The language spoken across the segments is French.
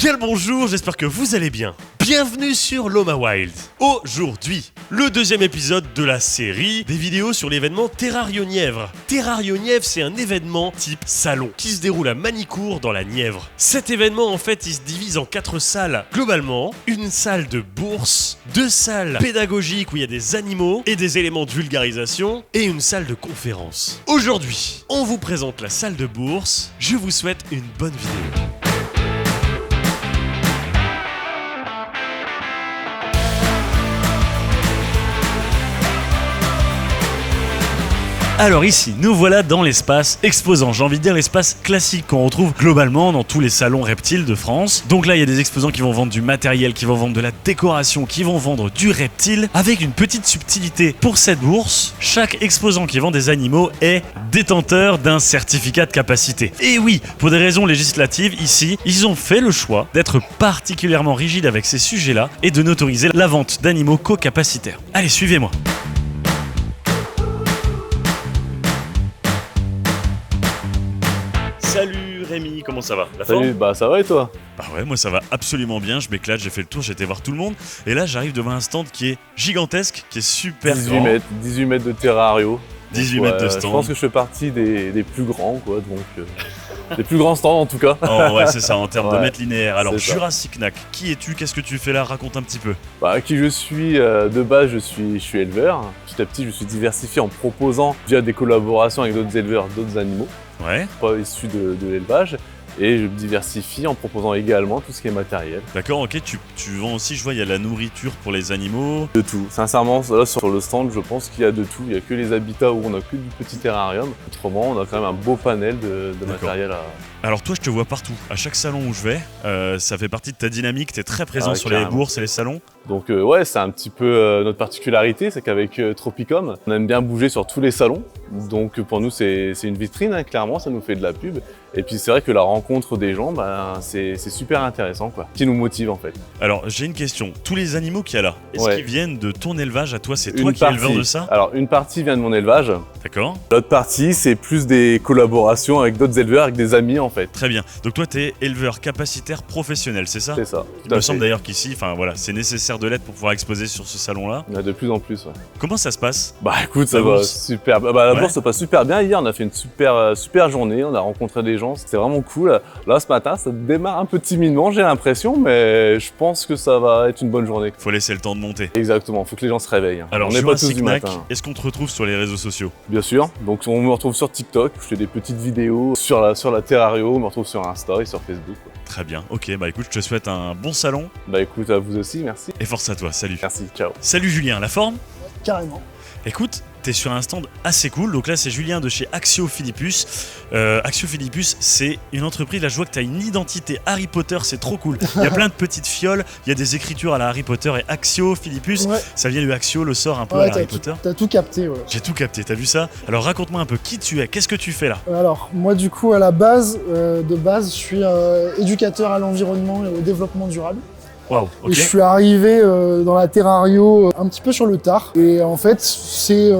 Bien le bonjour, j'espère que vous allez bien. Bienvenue sur Loma Wild. Aujourd'hui, le deuxième épisode de la série des vidéos sur l'événement Terrario Nièvre. Terrario Nièvre, c'est un événement type salon qui se déroule à Manicourt dans la Nièvre. Cet événement, en fait, il se divise en 4 salles. Globalement, une salle de bourse, 2 salles pédagogiques où il y a des animaux et des éléments de vulgarisation et une salle de conférence. Aujourd'hui, on vous présente la salle de bourse. Je vous souhaite une bonne vidéo. Alors ici, nous voilà dans l'espace exposant, j'ai envie de dire l'espace classique qu'on retrouve globalement dans tous les salons reptiles de France. Donc là, il y a des exposants qui vont vendre du matériel, qui vont vendre de la décoration, qui vont vendre du reptile, avec une petite subtilité. Pour cette bourse, chaque exposant qui vend des animaux est détenteur d'un certificat de capacité. Et oui, pour des raisons législatives, ici, ils ont fait le choix d'être particulièrement rigides avec ces sujets-là et de n'autoriser la vente d'animaux qu'aux capacitaires. Allez, suivez-moi. Salut Rémi, comment ça va? La Salut, forme? ça va et toi? Bah ouais, moi ça va absolument bien, je m'éclate, j'ai fait le tour, j'ai été voir tout le monde. Et là j'arrive devant un stand qui est gigantesque, qui est super 18 grand. mètres, 18 mètres de terrario. 18 Donc, mètres de stand. Je pense que je fais partie des plus grands, quoi, donc des plus grands stands en tout cas. Oh ouais, c'est ça, en termes de Ouais, mètres linéaires. Alors c'est ça. Jurassic Knack, qui es-tu? Qu'est-ce que tu fais là? Raconte un petit peu. Qui je suis de base, je suis éleveur. Petit à petit, je me suis diversifié en proposant via des collaborations avec d'autres éleveurs, d'autres animaux, Ouais, pas issus de l'élevage. Et je me diversifie en proposant également tout ce qui est matériel. d'accord, ok, tu vends aussi, je vois, il y a la nourriture pour les animaux. De tout. Sincèrement, là sur le stand, je pense qu'il y a de tout. Il n'y a que les habitats où on n'a que du petit terrarium. Autrement, on a quand même un beau panel de matériel à... Alors toi, je te vois partout, à chaque salon où je vais, ça fait partie de ta dynamique, t'es très présent Ah, sur les carrément. bourses et les salons. Donc ouais, c'est un petit peu notre particularité, c'est qu'avec Tropicom, on aime bien bouger sur tous les salons. Donc pour nous, c'est une vitrine, hein, clairement, ça nous fait de la pub. Et puis c'est vrai que la rencontre des gens, c'est super intéressant, quoi. Qui nous motive en fait. Alors j'ai une question, tous les animaux qu'il y a là, est-ce Ouais. qu'ils viennent de ton élevage à toi? C'est toi Une qui es partie. éleveur de ça? Alors une partie vient de mon élevage, D'accord. l'autre partie c'est plus des collaborations avec d'autres éleveurs, avec des amis en fait. Très bien. Donc toi, t'es éleveur capacitaire professionnel, c'est ça? C'est ça. Il me semble d'ailleurs qu'ici, enfin voilà, c'est nécessaire de l'être pour pouvoir exposer sur ce salon-là. Il y en a de plus en plus. Ouais. Comment ça se passe? Écoute, ça La va bourse. super. La Ouais. bourse se passe super bien. Hier, on a fait une super journée. On a rencontré des gens. C'était vraiment cool. Là, ce matin, ça démarre un peu timidement, j'ai l'impression, mais je pense que ça va être une bonne journée. Faut laisser le temps de monter. Exactement. Faut que les gens se réveillent. Alors, on n'est pas tous Jurassic du Knack, matin. est-ce qu'on te retrouve sur les réseaux sociaux? Bien sûr. Donc, on me retrouve sur TikTok. Je fais des petites vidéos sur la Terrario. On me retrouve sur Insta et sur Facebook. Ouais. Très bien. Ok, bah écoute, je te souhaite un bon salon Écoute, à vous aussi. Merci. et force à toi. Salut. Merci. Ciao. Salut Julien, la forme? Carrément. Écoute, t'es sur un stand assez cool. Donc là, c'est Julien de chez Axio Philippus. Axio Philippus, c'est une entreprise. Là, je vois que t'as une identité Harry Potter, c'est trop cool. Il y a plein de petites fioles, il y a des écritures à la Harry Potter et Axio Philippus. Ouais. Ça vient du Axio, le sort un peu à Ouais, la Harry Potter. t'as tout capté, ouais. J'ai tout capté, t'as vu ça? Alors raconte-moi un peu qui tu es, qu'est-ce que tu fais là? Alors, moi, du coup, à la base, je suis éducateur à l'environnement et au développement durable. Waouh, ok. Et je suis arrivé dans la Terrario un petit peu sur le tard. Et en fait, c'est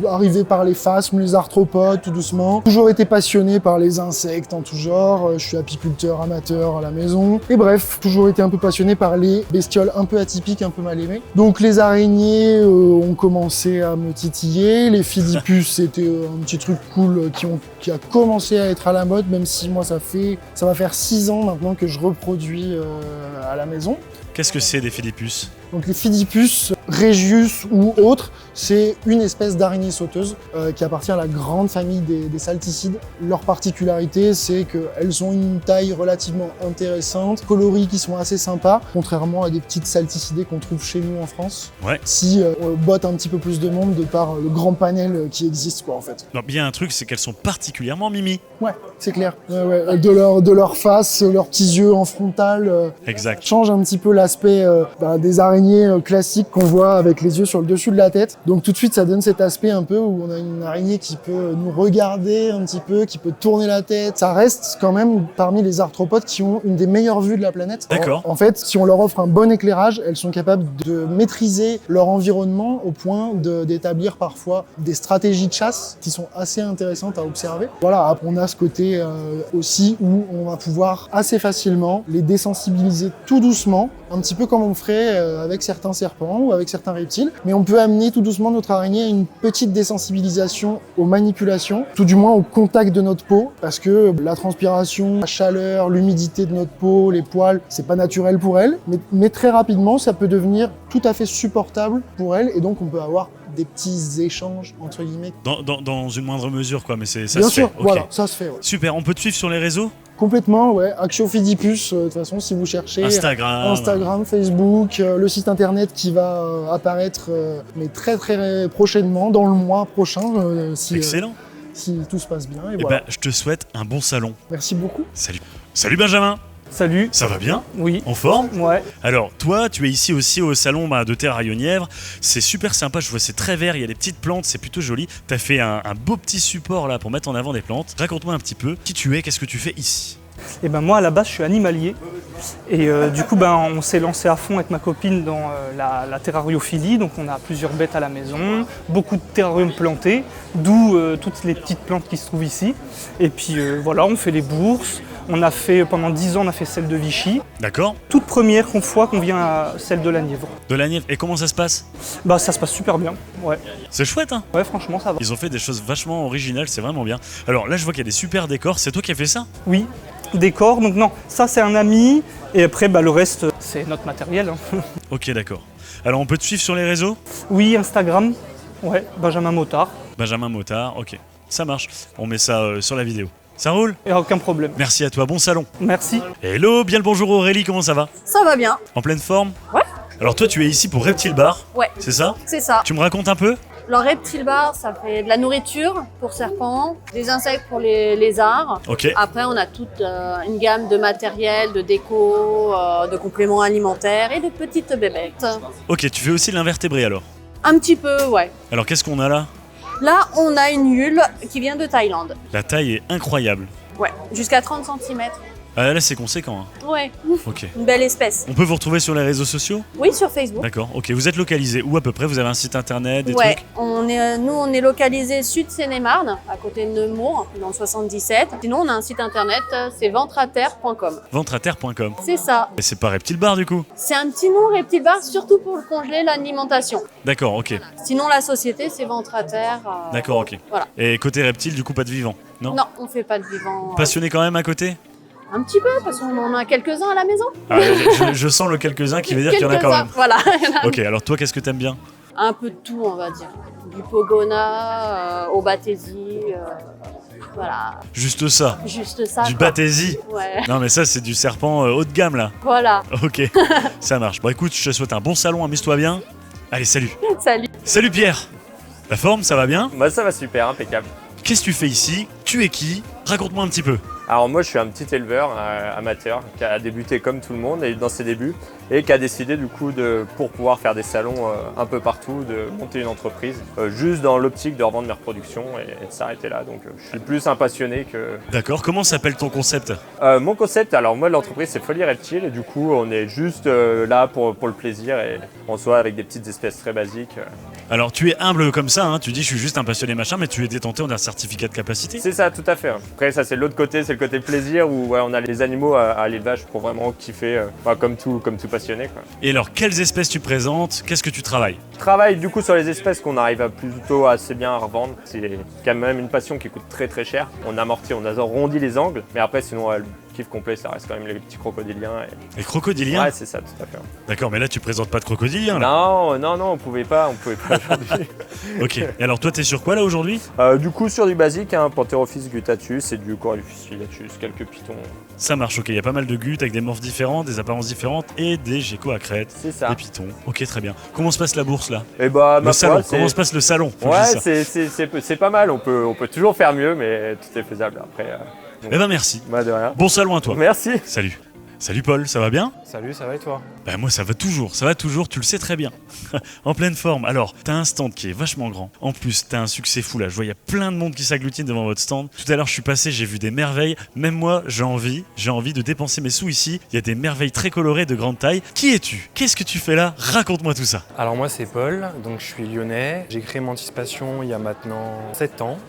arrivé par les phasmes, les arthropodes, tout doucement. Toujours été passionné par les insectes en tout genre. Je suis apiculteur amateur à la maison. Et bref, toujours été un peu passionné par les bestioles un peu atypiques, un peu mal aimées. Donc les araignées ont commencé à me titiller. Les Philippus, c'était un petit truc cool qui a commencé à être à la mode, même si moi, ça va faire 6 ans maintenant que je reproduis à la maison. Qu'est-ce que c'est des Philippus? Donc les Phidippus, Regius ou autres, c'est une espèce d'araignée sauteuse qui appartient à la grande famille des salticides. Leur particularité, c'est qu'elles ont une taille relativement intéressante, coloris qui sont assez sympas, contrairement à des petites salticidées qu'on trouve chez nous en France. Ouais. Si on botte un petit peu plus de monde de par le grand panel qui existe, quoi, en fait. Non, bien un truc, c'est qu'elles sont particulièrement mimi. Ouais, c'est clair. Ouais. De leur face, leurs petits yeux en frontal, Exact. change un petit peu l'aspect des araignées classiques qu'on voit avec les yeux sur le dessus de la tête. Donc tout de suite, ça donne cet aspect un peu où on a une araignée qui peut nous regarder un petit peu, qui peut tourner la tête. Ça reste quand même parmi les arthropodes qui ont une des meilleures vues de la planète. D'accord. En fait, si on leur offre un bon éclairage, elles sont capables de maîtriser leur environnement au point d'établir parfois des stratégies de chasse qui sont assez intéressantes à observer. Voilà, on a ce côté aussi où on va pouvoir assez facilement les désensibiliser tout doucement, un petit peu comme on ferait avec certains serpents ou avec certains reptiles, mais on peut amener tout doucement notre araignée à une petite désensibilisation aux manipulations, tout du moins au contact de notre peau, parce que la transpiration, la chaleur, l'humidité de notre peau, les poils, c'est pas naturel pour elle, mais très rapidement, ça peut devenir tout à fait supportable pour elle, et donc on peut avoir des petits échanges, entre guillemets. Dans une moindre mesure, quoi, mais ça Bien se sûr, fait. Ok. voilà, ça se fait. Ouais. Super, on peut te suivre sur les réseaux? Complètement, ouais. Axiophidippus, de toute façon, si vous cherchez Instagram, Facebook, le site internet qui va apparaître, mais très très prochainement, dans le mois prochain, Excellent. Si tout se passe bien. Et Eh voilà. ben, je te souhaite un bon salon. Merci beaucoup. Salut. Salut Benjamin. Salut. Ça va bien? Oui. En forme? Ouais. Alors, toi, tu es ici aussi au salon de Terrarionièvre. C'est super sympa, je vois, c'est très vert, il y a des petites plantes, c'est plutôt joli. Tu as fait un beau petit support là pour mettre en avant des plantes. Raconte-moi un petit peu qui tu es, qu'est-ce que tu fais ici? Et ben moi à la base je suis animalier et du coup on s'est lancé à fond avec ma copine dans la terrariophilie, donc on a plusieurs bêtes à la maison, beaucoup de terrariums plantés, d'où toutes les petites plantes qui se trouvent ici. Et puis voilà, on fait les bourses. On a fait, pendant 10 ans, on a fait celle de Vichy. D'accord. Toute première fois qu'on vient à celle de la Nièvre. De la Nièvre. Et comment ça se passe? Bah ça se passe super bien, ouais. C'est chouette, hein? Ouais, franchement ça va. Ils ont fait des choses vachement originales, c'est vraiment bien. Alors là, je vois qu'il y a des super décors, c'est toi qui as fait ça? Oui, décor, donc non, ça c'est un ami, et après le reste c'est notre matériel. Hein. Ok, d'accord. Alors on peut te suivre sur les réseaux? Oui, Instagram, ouais, Benjamin Motard. Benjamin Motard, ok. Ça marche. On met ça sur la vidéo. Ça roule? Et aucun problème. Merci à toi, bon salon. Merci. Hello, bien le bonjour Aurélie, comment ça va? Ça va bien. En pleine forme? Ouais. Alors toi tu es ici pour Reptile Bar, Ouais, c'est ça? c'est ça. Tu me racontes un peu? Le reptile bar, ça fait de la nourriture pour serpents, des insectes pour les lézards. Ok. Après, on a toute une gamme de matériel, de déco, de compléments alimentaires et de petites bébêtes. Ok, tu fais aussi l'invertébré alors? Un petit peu, ouais. Alors qu'est-ce qu'on a là? Là, on a une hulle qui vient de Thaïlande. La taille est incroyable. Ouais, jusqu'à 30 cm. Ah, là c'est conséquent. Hein. Ouais, Ok. une belle espèce. On peut vous retrouver sur les réseaux sociaux? Oui, sur Facebook. D'accord, ok. Vous êtes localisé où à peu près? Vous avez un site internet, des Ouais, trucs? nous on est localisé sud Seine-et-Marne, à côté de Nemours, dans le 77. Sinon, on a un site internet, c'est ventreaterre.com. Ventreaterre.com. C'est ça. Et c'est pas Reptile Bar du coup? C'est un petit nom reptile bar, surtout pour le congeler l'alimentation. D'accord, ok. Sinon, la société, c'est ventre à terre. D'accord, ok. Voilà. Et côté reptile, du coup, pas de vivant? Non? Non, on fait pas de vivant. Passionné quand même à côté? Un petit peu, parce qu'on en a quelques-uns à la maison. Ah, je sens le quelques-uns qui veut dire qu'il y en a quand même. Voilà. Ok, alors toi, qu'est-ce que t'aimes bien? Un peu de tout, on va dire. Du pogona, au batesi, voilà. Juste ça? Juste ça. Du quoi. batesi? Ouais, Non mais ça c'est du serpent haut de gamme là. voilà. Ok, ça marche. Bon écoute, je te souhaite un bon salon, amuse-toi bien. Allez, salut. Salut. Salut Pierre. La forme, ça va bien? Moi ça va super, impeccable. Qu'est-ce que tu fais ici? Tu es qui? Raconte-moi un petit peu. Alors moi je suis un petit éleveur amateur qui a débuté comme tout le monde et dans ses débuts et qui a décidé du coup pour pouvoir faire des salons un peu partout, de monter une entreprise juste dans l'optique de revendre mes reproductions et de s'arrêter là. Donc je suis plus un passionné que... D'accord, comment s'appelle ton concept? Mon concept, alors moi l'entreprise c'est Folie Reptile et du coup on est juste là pour le plaisir et on soit avec des petites espèces très basiques. Alors tu es humble comme ça, hein, tu dis je suis juste un passionné machin, mais tu es détenteur d'un certificat de capacité. C'est ça, tout à fait. Après ça c'est l'autre côté, c'est le côté plaisir où ouais, on a les animaux à l'élevage pour vraiment kiffer, comme tout passionné, quoi. Et alors quelles espèces tu présentes? Qu'est-ce que tu travailles? Je travaille du coup sur les espèces qu'on arrive à plutôt assez bien à revendre. C'est quand même une passion qui coûte très très cher. On amortit, on arrondit les angles, mais après sinon le kiff complet ça reste quand même les petits crocodiliens. Les crocodiliens? Ouais c'est ça, tout à fait. D'accord, mais là tu présentes pas de crocodiliens là. Non, on pouvait pas aujourd'hui. Ok, et alors toi t'es sur quoi là aujourd'hui? Du coup sur du basique, Pantherophis guttatus et du Coryphus filatus, quelques pitons. Ça marche, ok, il y a pas mal de gutes avec des morphes différentes, des apparences différentes et des geckos à crête, C'est ça. des pitons. Ok, très bien. Comment se passe la bourse là? Et bah Le ma salon, foi, comment se passe le salon? Faut que Ouais, je dise ça. c'est pas mal, on peut toujours faire mieux, mais tout est faisable après. Eh ben merci. Bah de rien. Bon salon à toi. Merci. Salut. Salut Paul, ça va bien? Salut, ça va et toi? Bah moi ça va toujours, tu le sais très bien. En pleine forme. Alors, t'as un stand qui est vachement grand. En plus, t'as un succès fou là. Je vois, il y a plein de monde qui s'agglutine devant votre stand. Tout à l'heure, je suis passé, j'ai vu des merveilles. Même moi, j'ai envie de dépenser mes sous ici. Il y a des merveilles très colorées de grande taille. Qui es-tu? Qu'est-ce que tu fais là? Raconte-moi tout ça. Alors moi c'est Paul, donc je suis lyonnais. J'ai créé Mantis-Passion il y a maintenant 7 ans.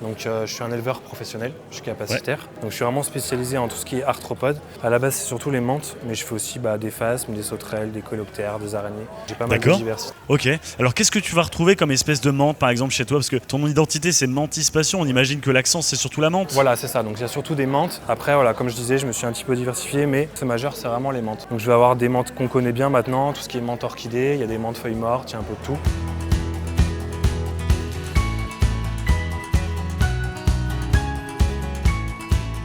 Donc je suis un éleveur professionnel, je suis capacitaire. Donc je suis vraiment spécialisé en tout ce qui est arthropodes. À la base c'est surtout les menthes, mais je fais aussi des phasmes, des sauterelles, des coléoptères, des araignées. J'ai pas mal de diversité. Ok. Alors qu'est-ce que tu vas retrouver comme espèce de menthe par exemple chez toi? Parce que ton identité c'est Mantis-Passion, on imagine que l'accent c'est surtout la menthe. Voilà c'est ça, donc il y a surtout des menthes. Après voilà, comme je disais, je me suis un petit peu diversifié, mais ce majeur c'est vraiment les menthes. Donc je vais avoir des menthes qu'on connaît bien maintenant, tout ce qui est menthe orchidée, il y a des menthes feuilles mortes, il y a un peu de tout.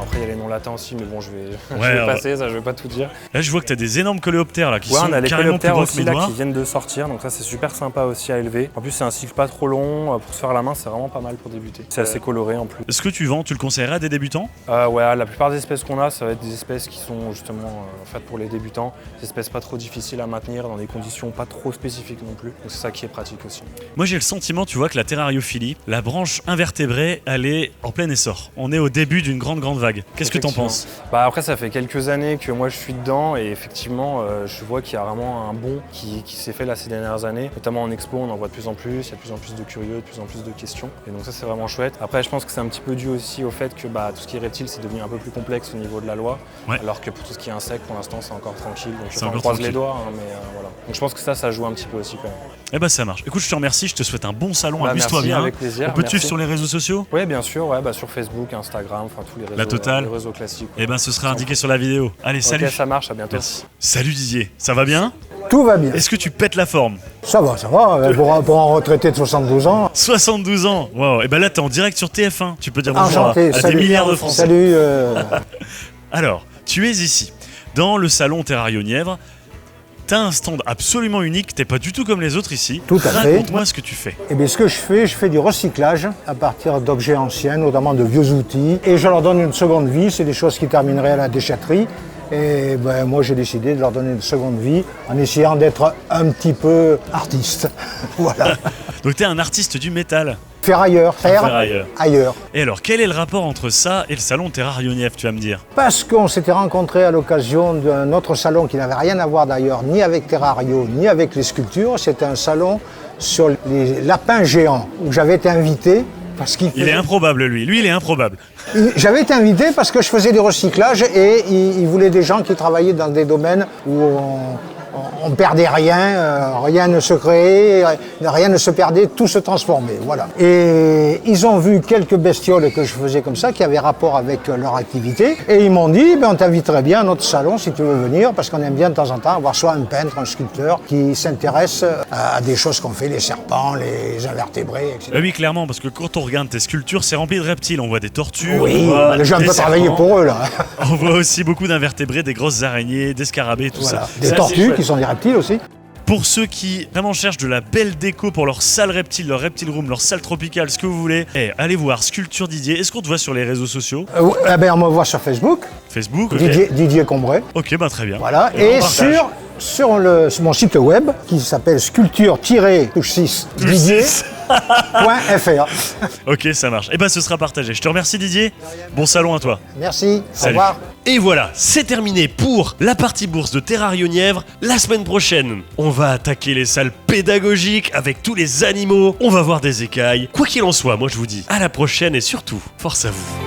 Après, il y a les noms latins aussi, mais bon, je vais passer, ça, je vais pas tout dire. Là, je vois que tu as des énormes coléoptères là, qui sont on a les carrément plus coléoptères gros que aussi mes là doigts. qui viennent de sortir, donc ça c'est super sympa aussi à élever. En plus, c'est un cycle pas trop long, pour se faire la main, c'est vraiment pas mal pour débuter. C'est assez coloré en plus. Ce que tu vends, tu le conseillerais à des débutants? Ouais, la plupart des espèces qu'on a, ça va être des espèces qui sont justement faites pour les débutants, des espèces pas trop difficiles à maintenir dans des conditions pas trop spécifiques non plus. Donc c'est ça qui est pratique aussi. Moi, j'ai le sentiment, tu vois, que la terrariophilie, la branche invertébrée, elle est en plein essor. On est au début d'une grande vague. Qu'est-ce que t'en penses? Après, ça fait quelques années que moi je suis dedans et effectivement, je vois qu'il y a vraiment un bond qui s'est fait là ces dernières années. Notamment en expo, on en voit de plus en plus, il y a de plus en plus de curieux, de plus en plus de questions. Et donc ça, c'est vraiment chouette. Après, je pense que c'est un petit peu dû aussi au fait que tout ce qui est reptile, c'est devenu un peu plus complexe au niveau de la loi. Ouais. Alors que pour tout ce qui est insecte, pour l'instant, c'est encore tranquille. Donc C'est je encore croise tranquille. les doigts, hein, mais voilà. Donc je pense que ça joue un petit peu aussi quand même. Eh ben ça marche. Écoute, je te remercie, je te souhaite un bon salon, amuse-toi merci, bien. avec plaisir. On peut te suivre Merci. sur les réseaux sociaux? Oui, bien sûr, sur Facebook, Instagram, enfin tous les réseaux, La totale. les réseaux classiques. Eh ben ce sera indiqué sur la vidéo. Allez, salut. Ok, ça marche, à bientôt. Merci. Salut Didier, ça va bien? Tout va bien. Est-ce que tu pètes la forme? Ça va. Pour un retraité de 72 ans. 72 ans, wow. Et ben là t'es en direct sur TF1, tu peux dire bonjour Enchanté. à des milliards de Français. Salut. Alors, tu es ici, dans le salon Terrario-Nièvre. T'as un stand absolument unique, t'es pas du tout comme les autres ici. Tout à fait. Raconte-moi ce que tu fais. Eh bien, ce que je fais du recyclage à partir d'objets anciens, notamment de vieux outils. Et je leur donne une seconde vie. C'est des choses qui termineraient à la déchetterie. Et moi, j'ai décidé de leur donner une seconde vie en essayant d'être un petit peu artiste. Voilà. Donc t'es un artiste du métal. Faire ailleurs. Ailleurs. Et alors, quel est le rapport entre ça et le salon Terrario-Nièvre, tu vas me dire? Parce qu'on s'était rencontrés à l'occasion d'un autre salon qui n'avait rien à voir d'ailleurs, ni avec Terrario, ni avec les sculptures. C'était un salon sur les lapins géants, où j'avais été invité. Il est improbable, lui. Lui, il est improbable. J'avais été invité parce que je faisais du recyclage et il voulait des gens qui travaillaient dans des domaines où on perdait rien, rien ne se créait, rien ne se perdait, tout se transformait, voilà. Et ils ont vu quelques bestioles que je faisais comme ça, qui avaient rapport avec leur activité, et ils m'ont dit, on t'inviterait bien à notre salon si tu veux venir, parce qu'on aime bien de temps en temps avoir soit un peintre, un sculpteur, qui s'intéresse à des choses qu'on fait, les serpents, les invertébrés, etc. Oui, clairement, parce que quand on regarde tes sculptures, c'est rempli de reptiles. On voit des tortues, Oui, on voit les gens des peuvent travailler serpents. pour eux, là. On voit aussi beaucoup d'invertébrés, des grosses araignées, des scarabées, tout Voilà. ça. Des C'est assez tortues chouette. qui sont des reptiles aussi. Pour ceux qui vraiment cherchent de la belle déco pour leur salle reptile, leur reptile room, leur salle tropicale, ce que vous voulez, allez voir Sculpture Didier. Est-ce qu'on te voit sur les réseaux sociaux? On me voit sur Facebook, Facebook, ok. Didier Combray. Ok, très bien. Voilà. On Et partage. sur mon site web qui s'appelle sculpture-didier.fr. Ok, ça marche. Ce sera partagé. Je te remercie Didier. Bon salon à toi. Merci. Salut. Au revoir. Et voilà, c'est terminé pour la partie bourse de Terrario-Nièvre. La semaine prochaine, on va attaquer les salles pédagogiques avec tous les animaux. On va voir des écailles. Quoi qu'il en soit, moi je vous dis à la prochaine et surtout, force à vous.